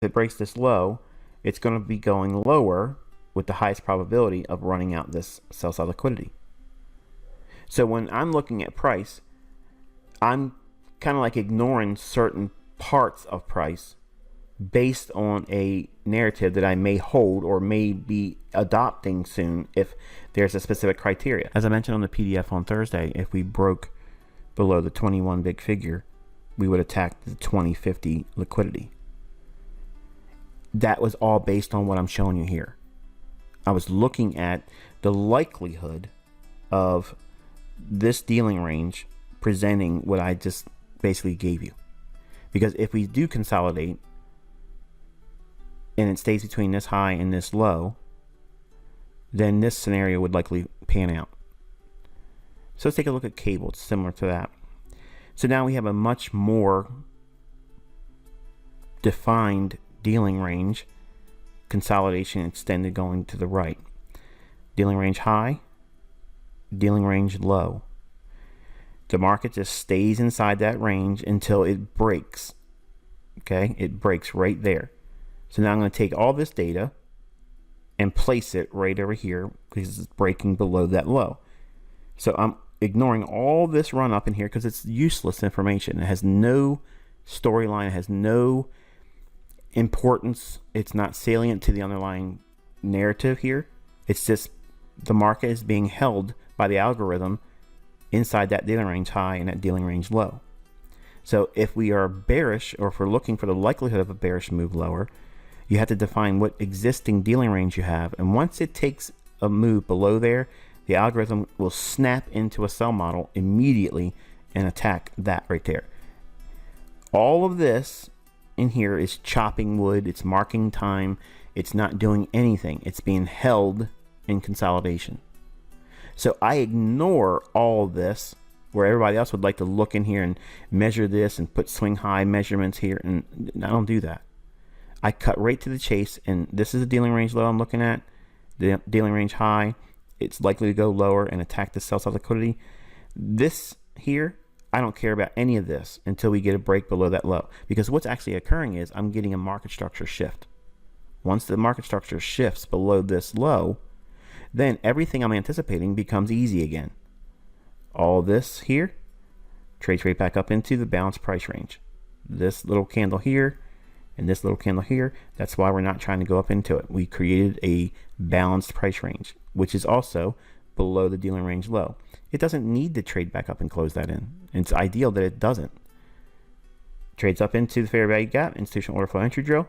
If it breaks this low, it's going to be going lower with the highest probability of running out this sell side liquidity. So when I'm looking at price, I'm kind of like ignoring certain parts of price based on a narrative that I may hold or may be adopting soon if there's a specific criteria. As I mentioned on the PDF on Thursday, if we broke below the 21 big figure, we would attack the 2050 liquidity. That was all based on what I'm showing you here. I was looking at the likelihood of this dealing range presenting what I just basically gave you. Because if we do consolidate and it stays between this high and this low, then this scenario would likely pan out. So let's take a look at cable. It's similar to that. So now we have a much more defined dealing range, consolidation extended going to the right. Dealing range high, dealing range low. The market just stays inside that range until it breaks. Okay, it breaks right there. So now I'm going to take all this data and place it right over here because it's breaking below that low. So I'm ignoring all this run up in here because it's useless information. It has no storyline, it has no importance. It's not salient to the underlying narrative here. It's just the market is being held by the algorithm inside that dealing range high and that dealing range low. So if we are bearish, or if we're looking for the likelihood of a bearish move lower, you have to define what existing dealing range you have. And once it takes a move below there, the algorithm will snap into a sell model immediately and attack that right there. All of this in here is chopping wood. It's marking time. It's not doing anything. It's being held in consolidation. So I ignore all this where everybody else would like to look in here and measure this and put swing high measurements here, and I don't do that. I cut right to the chase, and this is the dealing range low I'm looking at. The dealing range high, it's likely to go lower and attack the sell side liquidity. This here, I don't care about any of this until we get a break below that low, because what's actually occurring is I'm getting a market structure shift. Once the market structure shifts below this low, then everything I'm anticipating becomes easy again. All this here trades right back up into the balanced price range. This little candle here and this little candle here, that's why we're not trying to go up into it. We created a balanced price range, which is also below the dealing range low. It doesn't need to trade back up and close that in. It's ideal that it doesn't. Trades up into the fair value gap, institutional order flow entry drill,